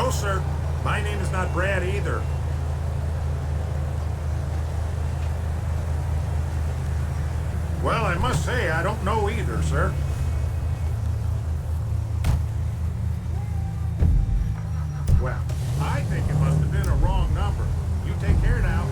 No, sir. My name is not Brad either. Well, I must say, I don't know either, sir. Well, I think it must have been a wrong number. You take care now.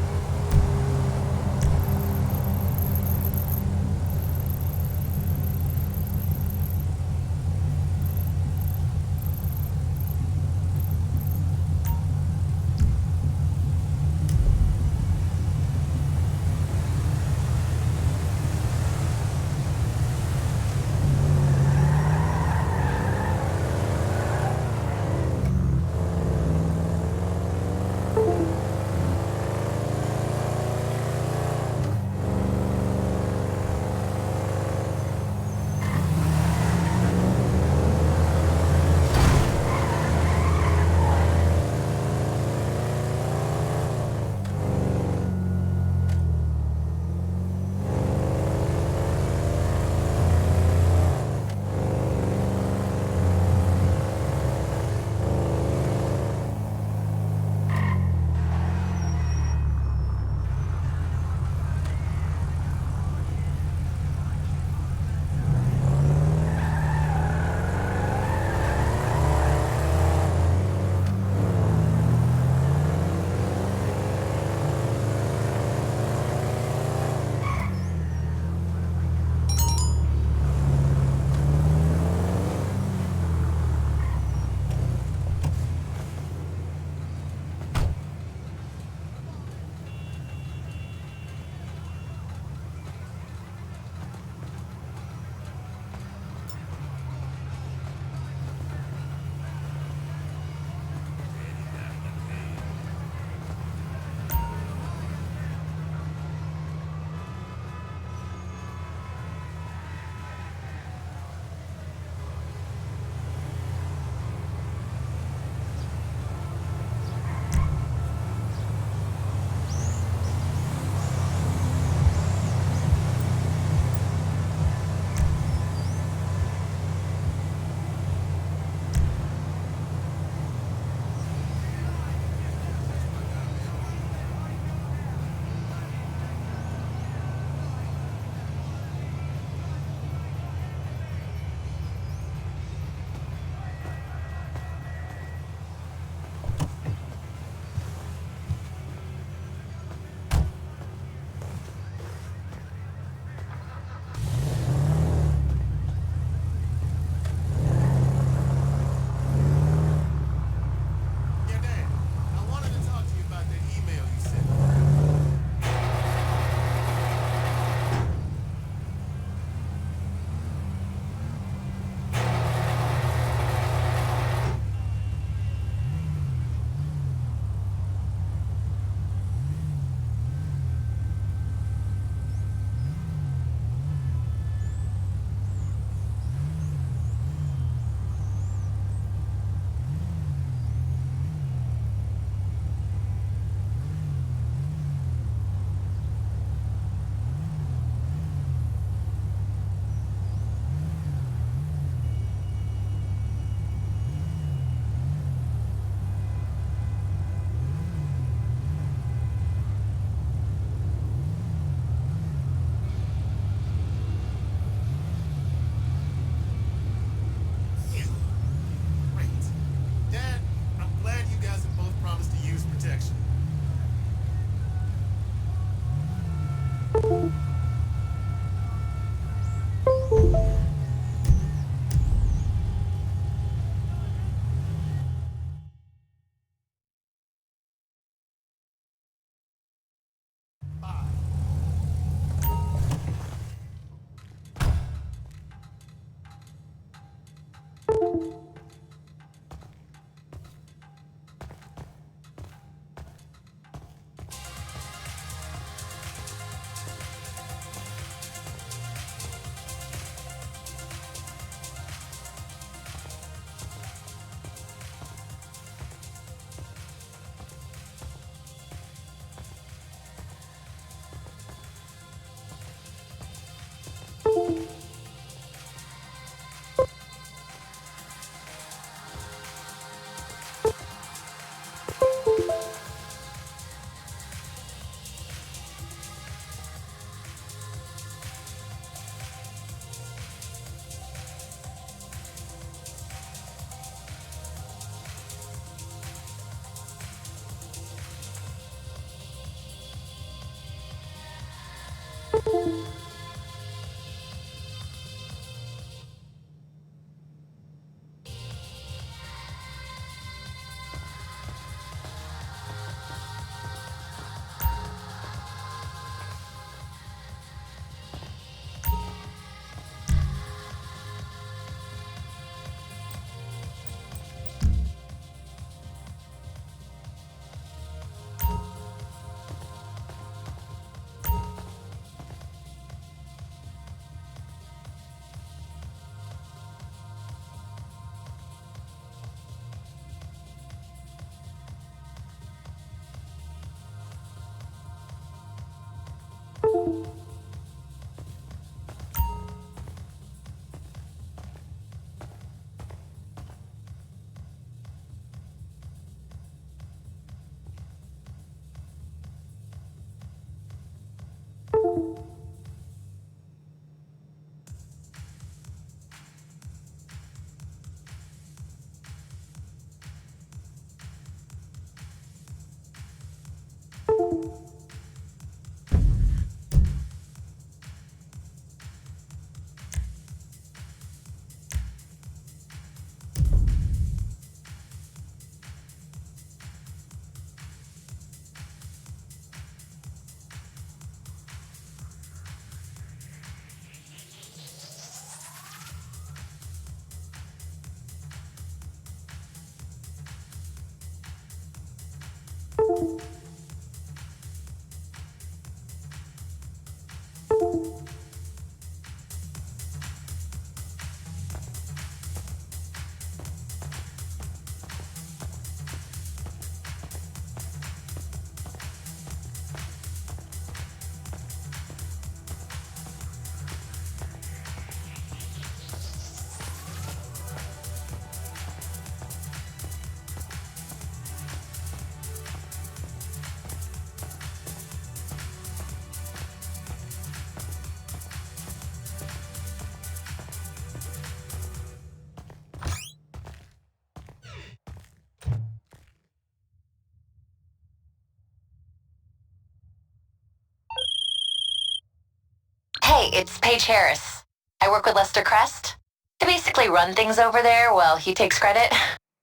Hey, it's Paige Harris. I work with Lester Crest. I basically run things over there while he takes credit.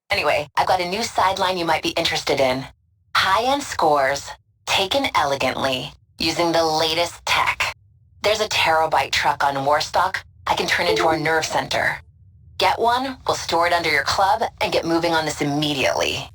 Anyway, I've got a new sideline you might be interested in. High-end scores, taken elegantly, using the latest tech. There's a terabyte truck on Warstock I can turn into our nerve center. Get one, we'll store it under your club, and get moving on this immediately.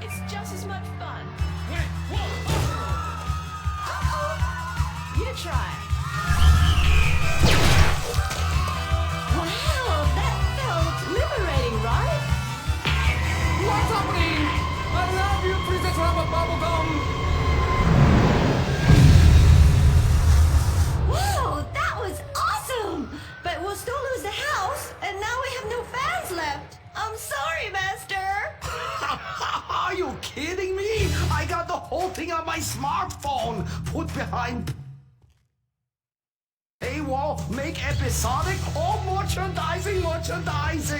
It's just as much fun. Wait, whoa! You try. Wow, that felt liberating, right? What's happening? I love you, Princess Rabbit Bubblegum! Wow, that was awesome! But we'll still lose the house, and now we have no fans left. I'm sorry, Master. Are you kidding me? I got the whole thing on my smartphone. Put behind paywall, make episodic, all merchandising. Merchandising!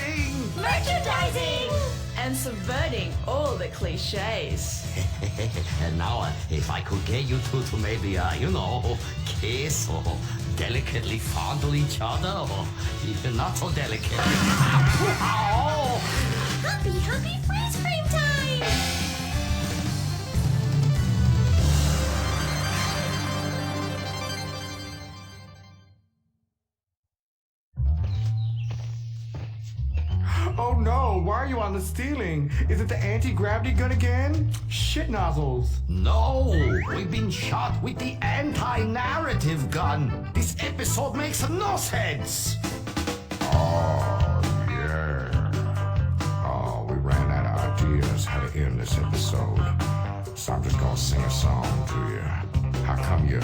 And subverting all the cliches. And now, if I could get you two to maybe, kiss or delicately fondle each other, or even not so delicate. Oh. Happy freeze frame time! Oh no, why are you on the ceiling? Is it the anti-gravity gun again? Shit nozzles. No, we've been shot with the anti-narrative gun. This episode makes no sense. Oh, yeah. Oh, we ran out of ideas how to end this episode. So I'm just gonna sing a song to you. How come you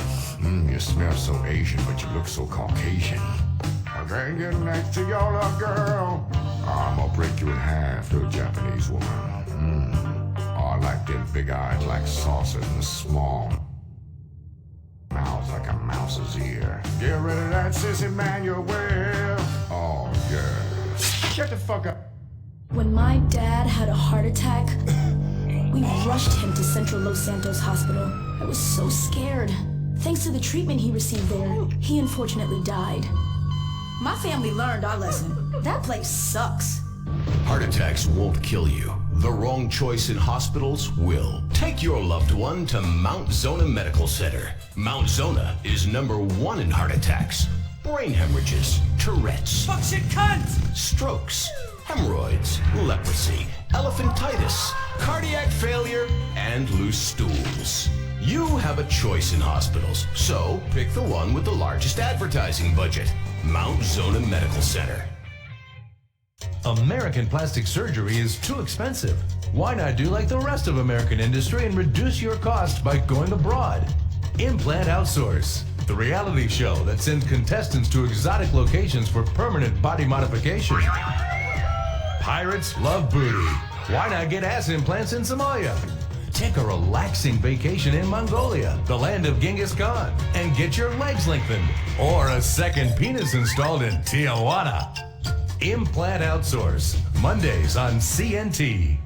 smell so Asian, but you look so Caucasian? I can't get next to your love, girl. I'm gonna break you in half, little Japanese woman. Oh, I like them big eyes like saucers and the small mouths like a mouse's ear. Get rid of that sissy man, you will. Oh, yeah. Shut the fuck up. When my dad had a heart attack, we rushed him to Central Los Santos Hospital. I was so scared. Thanks to the treatment he received there, he unfortunately died. My family learned our lesson. That place sucks. Heart attacks won't kill you. The wrong choice in hospitals will. Take your loved one to Mount Zona Medical Center. Mount Zona is #1 in heart attacks, brain hemorrhages, Tourette's, Fuck shit cunt! strokes, hemorrhoids, leprosy, elephantitis, cardiac failure, and loose stools. You have a choice in hospitals, so pick the one with the largest advertising budget. Mount Zona Medical Center. American plastic surgery is too expensive. Why not do like the rest of American industry and reduce your cost by going abroad? Implant Outsource, the reality show that sends contestants to exotic locations for permanent body modification. Pirates love booty. Why not get ass implants in Somalia? Take a relaxing vacation in Mongolia, the land of Genghis Khan, and get your legs lengthened. Or a second penis installed in Tijuana. Implant Outsource, Mondays on CNT.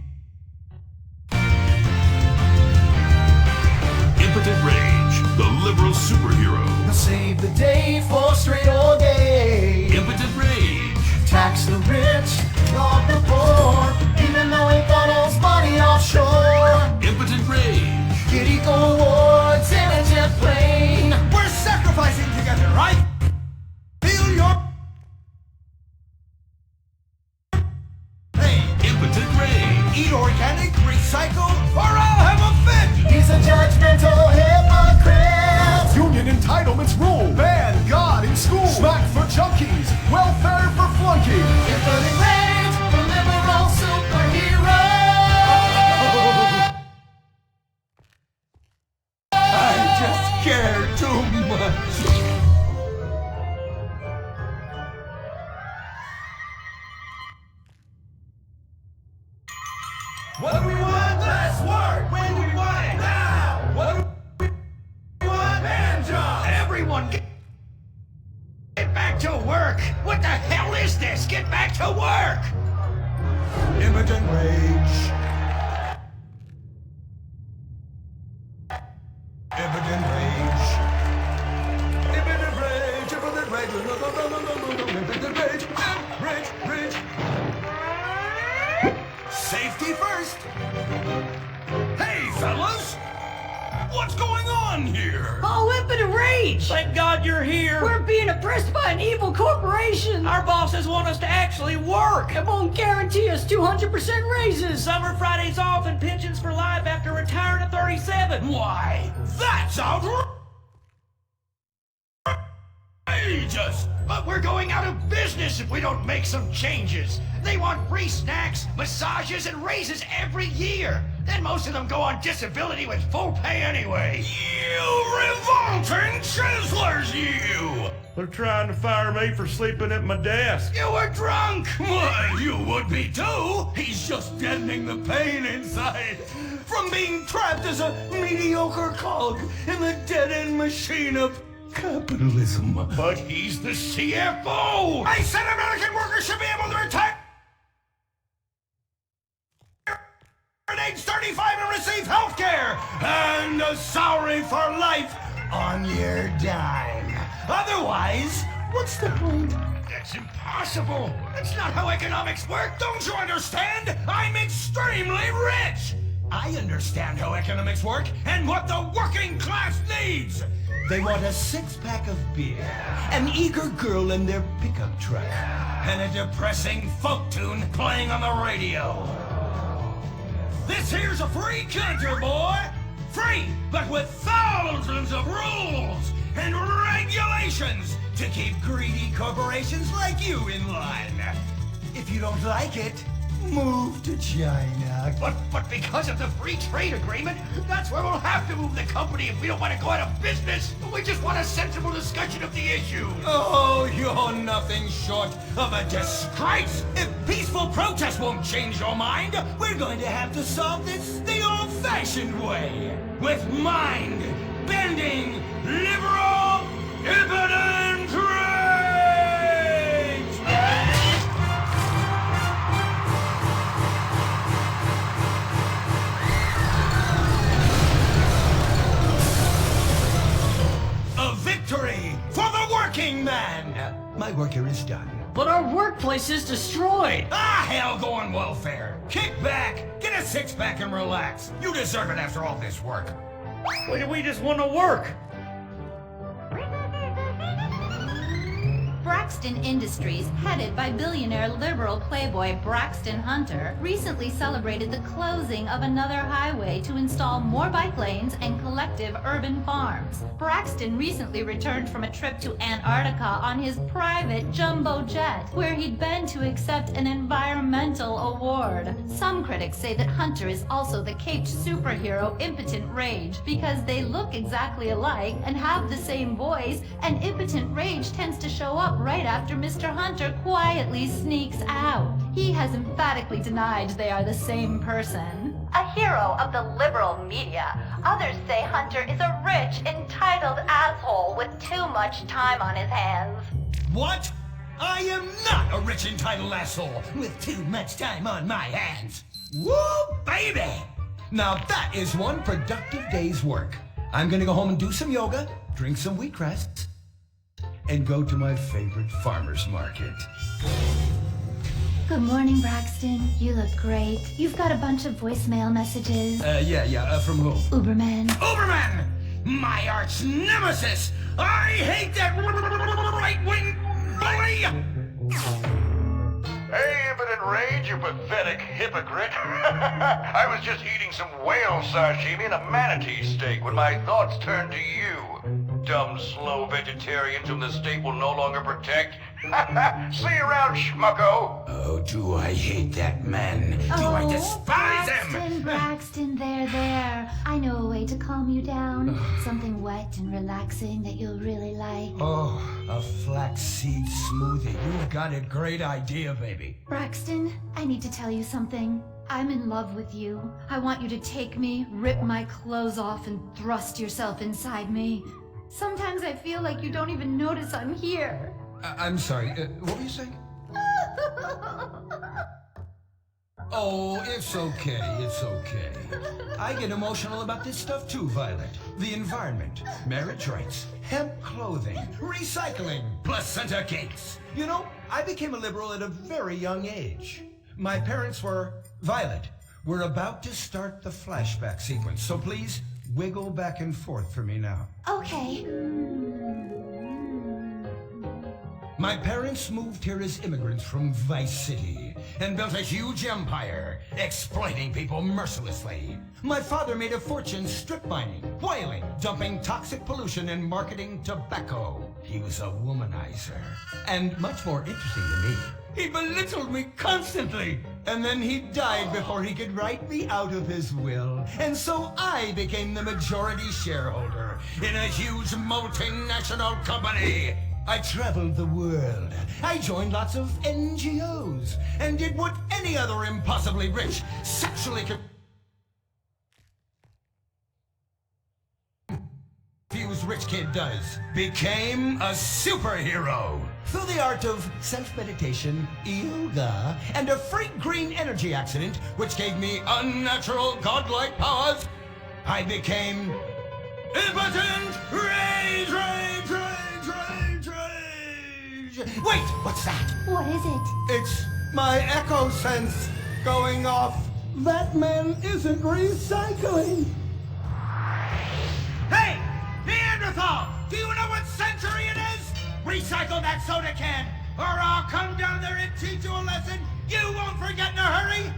Impotent Rage, the liberal superhero. Save the day for straight all day. Impotent Rage. Tax the rich, rob the poor, even though he got his money offshore. Impotent Rage. Get equal awards in a jet plane. We're sacrificing together, right? Feel your pain. Impotent Rage. Eat organic, recycle, or I'll have a fit! He's a judgmental hypocrite. Union entitlements rule. Ban God in school. Smack for junkies. Welfare for flunky. Impotent Rage, the liberal superhero. I just care too much. What do we want? Less work! When do we want it? Now! What do we want? Man job! Everyone get back to work. What the hell is this? Get back to work. Impotent Rage. Impotent Rage. Impotent Rage. Impotent Rage. Impotent Rage. Rage. Rage. Safety first. Hey, fellas. What's going on here? Oh, Impotent Rage! Thank God you're here. We're being being oppressed by an evil corporation. Our bosses want us to actually work. It won't guarantee us 200% raises. Summer Fridays off and pensions for life after retiring at 37. Why, that's outrageous! But we're going out of business if we don't make some changes. They want free snacks, massages, and raises every year. Then most of them go on disability with full pay anyway. You revolting chiselers, you! They're trying to fire me for sleeping at my desk. You were drunk! Why, you would be too! He's just deadening the pain inside from being trapped as a mediocre cog in the dead-end machine of capitalism. But he's the CFO! I said American workers should be able to retire at age 35 and receive health care and a salary for life on your dime. Otherwise, what's the point? That's impossible! That's not how economics work! Don't you understand? I'm extremely rich! I understand how economics work and what the working class needs! They want a six-pack of beer, an eager girl in their pickup truck, and a depressing folk tune playing on the radio. This here's a free country, boy! Free, but with thousands of rules and regulations to keep greedy corporations like you in line. If you don't like it, move to China. But because of the free trade agreement, that's where we'll have to move the company if we don't want to go out of business. We just want a sensible discussion of the issue. Oh, you're nothing short of a disgrace. If peaceful protest won't change your mind, we're going to have to solve this the old-fashioned way. With mind-bending, liberal, impotent rage! A victory for the working man! My work here is done. But our workplace is destroyed. Ah, hell, go on welfare. Kick back, get a six-pack and relax. You deserve it after all this work. We just want to work. Braxton Industries, headed by billionaire liberal playboy Braxton Hunter, recently celebrated the closing of another highway to install more bike lanes and collective urban farms. Braxton recently returned from a trip to Antarctica on his private jumbo jet, where he'd been to accept an environmental award. Some critics say that Hunter is also the caped superhero Impotent Rage because they look exactly alike and have the same voice, and Impotent Rage tends to show up right after Mr. Hunter quietly sneaks out. He has emphatically denied they are the same person. A hero of the liberal media, others say Hunter is a rich, entitled asshole with too much time on his hands. What? I am not a rich, entitled asshole with too much time on my hands. Woo, baby! Now that is one productive day's work. I'm gonna go home and do some yoga, drink some wheatgrass, and go to my favorite farmer's market. Good morning, Braxton. You look great. You've got a bunch of voicemail messages. From who? Uberman. Uberman! My arch nemesis! I hate that right-wing bully! Hey, Impotent Rage, you pathetic hypocrite. I was just eating some whale sashimi and a manatee steak when my thoughts turned to you. Dumb, slow vegetarians whom the state will no longer protect. See you around, schmucko. Oh, do I hate that man. Do I despise him? Braxton, there. I know a way to calm you down. Something wet and relaxing that you'll really like. Oh, a flaxseed smoothie. You've got a great idea, baby. Braxton, I need to tell you something. I'm in love with you. I want you to take me, rip my clothes off, and thrust yourself inside me. Sometimes I feel like you don't even notice I'm here. I'm sorry, what were you saying? Oh, it's okay. I get emotional about this stuff too, Violet. The environment, marriage rights, hemp clothing, recycling, placenta cakes. You know, I became a liberal at a very young age. My parents were... Violet, we're about to start the flashback sequence, so please wiggle back and forth for me now. Okay. My parents moved here as immigrants from Vice City and built a huge empire, exploiting people mercilessly. My father made a fortune strip mining, whaling, dumping toxic pollution and marketing tobacco. He was a womanizer. And much more interesting to me, he belittled me constantly. And then he died before he could write me out of his will. And so I became the majority shareholder in a huge multinational company. I traveled the world. I joined lots of NGOs and did what any other impossibly rich, sexually confused rich kid does. Became a superhero. Through the art of self-meditation, yoga, and a freak green energy accident, which gave me unnatural godlike powers, I became impotent rage. Wait, what's that? What is it? It's my echo sense going off. That man isn't recycling. Hey! Neanderthal! Do you know what century it is? Recycle that soda can, or I'll come down there and teach you a lesson you won't forget in a hurry!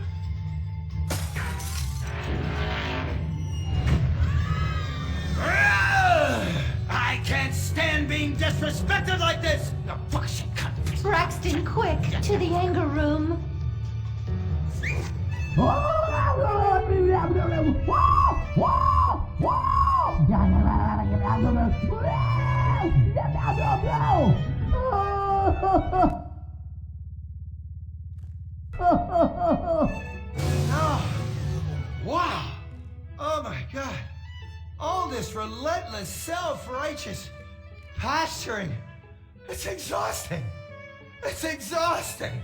I can't stand being disrespected like this! The fuck she cut. Braxton, quick! To the anger room! Wow! Oh my God! All this relentless, self-righteous posturing. It's exhausting. It's exhausting.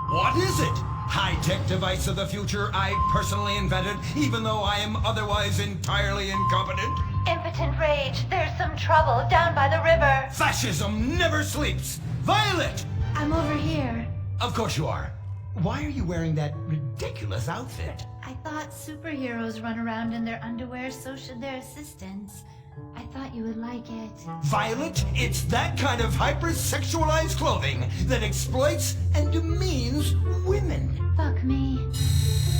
What is it? High-tech device of the future I personally invented, even though I am otherwise entirely incompetent? Impotent rage. There's some trouble down by the river. Fascism never sleeps. Violet! I'm over here. Of course you are. Why are you wearing that ridiculous outfit? I thought superheroes run around in their underwear, so should their assistants. I thought you would like it. Violet, it's that kind of hypersexualized clothing that exploits and demeans women. Fuck me.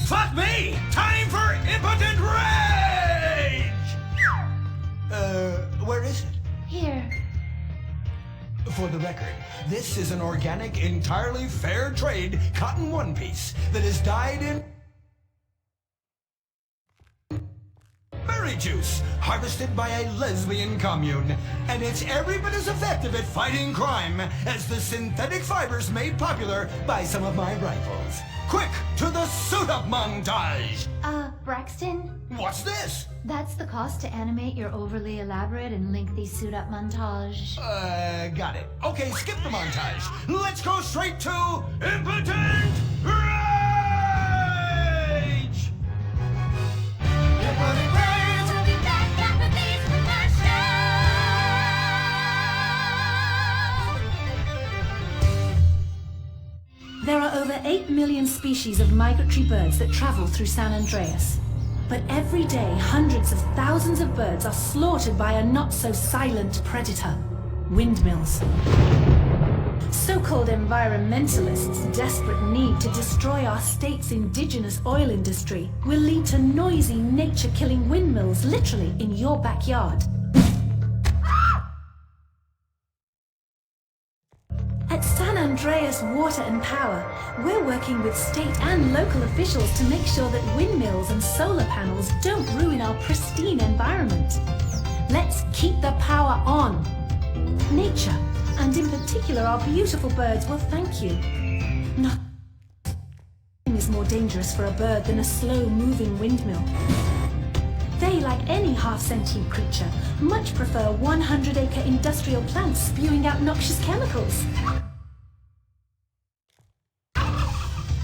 Fuck me! Time for impotent rage! Where is it? Here. For the record, this is an organic, entirely fair trade cotton one piece that is dyed in berry juice, harvested by a lesbian commune. And it's every bit as effective at fighting crime as the synthetic fibers made popular by some of my rivals. Quick, to the suit-up montage! Braxton? What's this? That's the cost to animate your overly elaborate and lengthy suit-up montage. Got it. Okay, skip the montage. Let's go straight to impotent rage! Impotent rage! We'll be back after these commercials. There are over 8 million species of migratory birds that travel through San Andreas. But every day, hundreds of thousands of birds are slaughtered by a not-so-silent predator, windmills. So-called environmentalists' desperate need to destroy our state's indigenous oil industry will lead to noisy, nature-killing windmills literally in your backyard. At San Andreas Water and Power, we're working with state and local officials to make sure that windmills and solar panels don't ruin our pristine environment. Let's keep the power on. Nature, and in particular our beautiful birds, will thank you. Nothing is more dangerous for a bird than a slow-moving windmill. They, like any half-sentient creature, much prefer 100-acre industrial plants spewing out noxious chemicals.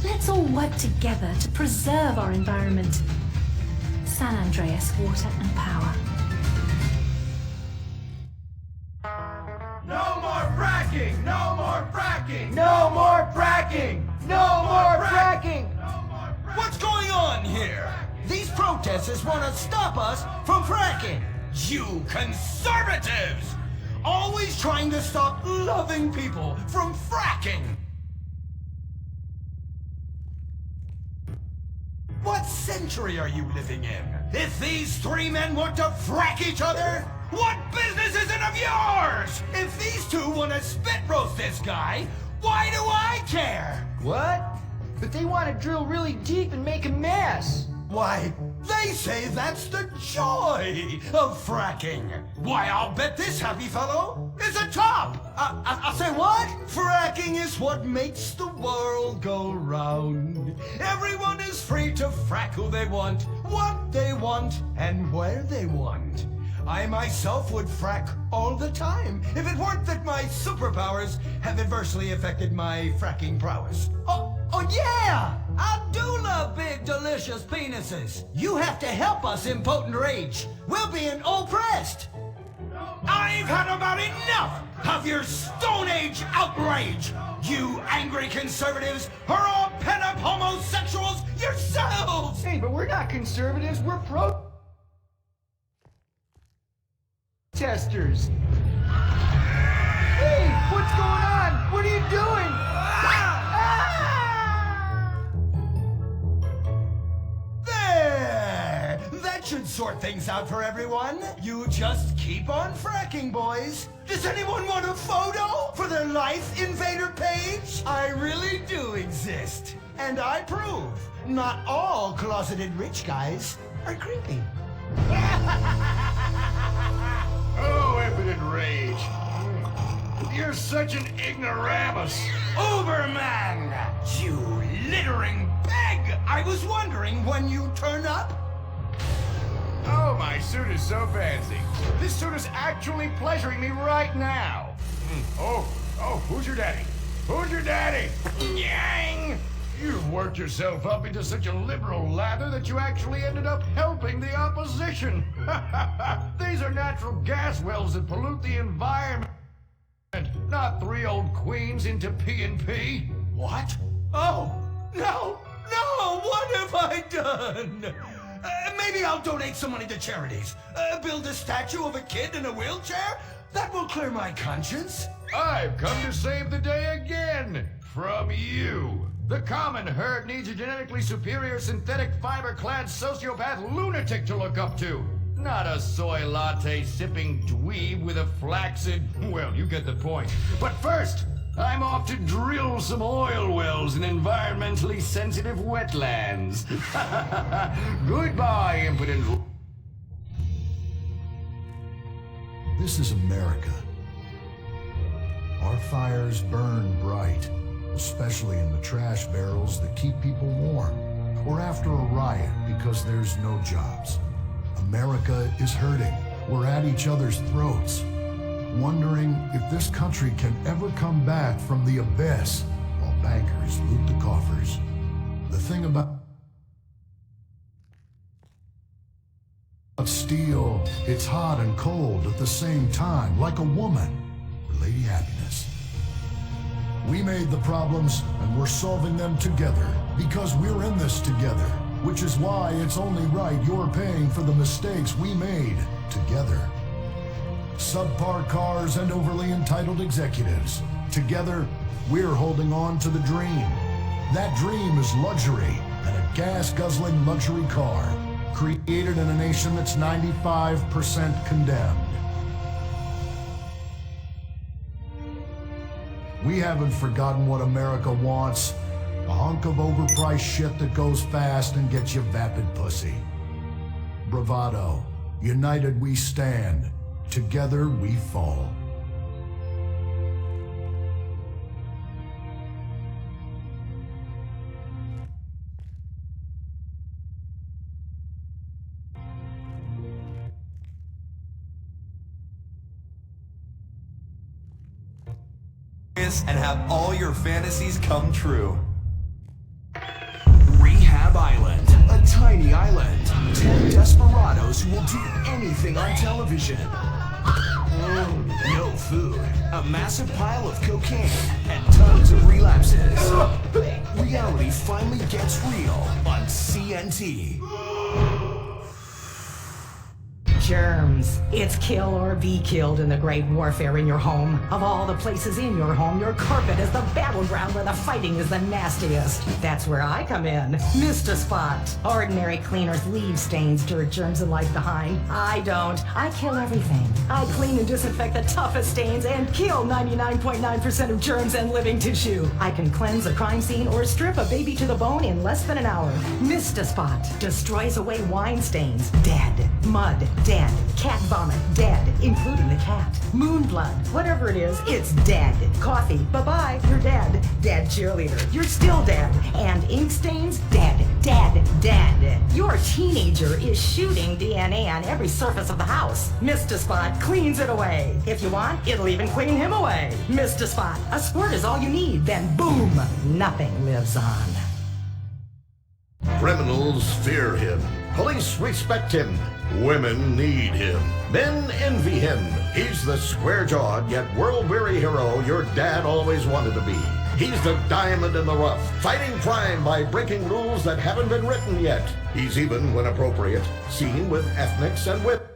Let's all work together to preserve our environment. San Andreas Water and Power. No more fracking! No more fracking! No more fracking! No more fracking! What's going on here? These protesters want to stop us from fracking. You conservatives! always trying to stop loving people from fracking. What century are you living in? If these three men want to frack each other, what business is it of yours? If these two want to spit roast this guy, why do I care? What? But they want to drill really deep and make a mess. Why, they say that's the joy of fracking. Why, I'll bet this happy fellow is a top. I'll say what? Fracking is what makes the world go round. Everyone is free to frack who they want, what they want, and where they want. I myself would frack all the time if it weren't that my superpowers have adversely affected my fracking prowess. Oh yeah! I do love big, delicious penises. You have to help us, impotent rage. We're being oppressed. I've had about enough of your Stone Age outrage. You angry conservatives are all pent-up homosexuals yourselves. Hey, but we're not conservatives. We're protesters. Hey, what's going on? What are you doing? There! That should sort things out for everyone. You just keep on fracking, boys. Does anyone want a photo for their Life Invader page? I really do exist. And I prove not all closeted rich guys are creepy. Oh, impotent rage. You're such an ignoramus. Uberman! You littering peg! I was wondering when you turn up. Oh, my suit is so fancy. This suit is actually pleasuring me right now. Oh, who's your daddy? Who's your daddy? Yang! You've worked yourself up into such a liberal lather that you actually ended up helping the opposition. These are natural gas wells that pollute the environment, not three old queens into P&P. What? Oh, no, what have I done? Maybe I'll donate some money to charities. Build a statue of a kid in a wheelchair? That will clear my conscience. I've come to save the day again from you. The common herd needs a genetically superior synthetic fiber-clad sociopath lunatic to look up to. Not a soy latte sipping dweeb with a flaccid... Well, you get the point. But first, I'm off to drill some oil wells in environmentally sensitive wetlands. Goodbye, impotent... This is America. Our fires burn bright, especially in the trash barrels that keep people warm, or after a riot because there's no jobs. America is hurting. We're at each other's throats, wondering if this country can ever come back from the abyss while bankers loot the coffers. The thing about steel, it's hot and cold at the same time, like a woman or Lady Happiness. We made the problems, and we're solving them together, because we're in this together, which is why it's only right you're paying for the mistakes we made together. Subpar cars and overly entitled executives. Together, we're holding on to the dream. That dream is luxury, and a gas-guzzling luxury car, created in a nation that's 95% condemned. We haven't forgotten what America wants. A hunk of overpriced shit that goes fast and gets you vapid pussy. Bravado. United we stand. Together we fall. And have all your fantasies come true. Rehab Island, a tiny island. 10 desperados who will do anything on television. No food, a massive pile of cocaine, and tons of relapses. Reality finally gets real on CNT. Germs. It's kill or be killed in the great warfare in your home. Of all the places in your home, your carpet is the battleground where the fighting is the nastiest. That's where I come in. Mr. Spot. Ordinary cleaners leave stains, dirt, germs, and life behind. I don't. I kill everything. I clean and disinfect the toughest stains and kill 99.9% of germs and living tissue. I can cleanse a crime scene or strip a baby to the bone in less than an hour. Mr. Spot destroys away wine stains. Dead. Mud. Dead. Cat vomit. Dead. Including the cat. Moon blood. Whatever it is, it's dead. Coffee. Bye-bye. You're dead. Dead cheerleader. You're still dead. And ink stains? Dead. Dead. Dead. Your teenager is shooting DNA on every surface of the house. Mr. Spot cleans it away. If you want, it'll even clean him away. Mr. Spot, a squirt is all you need. Then boom, nothing lives on. Criminals fear him. Police respect him. Women need him. Men envy him. He's the square-jawed yet world-weary hero your dad always wanted to be. He's the diamond in the rough, fighting crime by breaking rules that haven't been written yet. He's even, when appropriate, seen with ethnics and whip.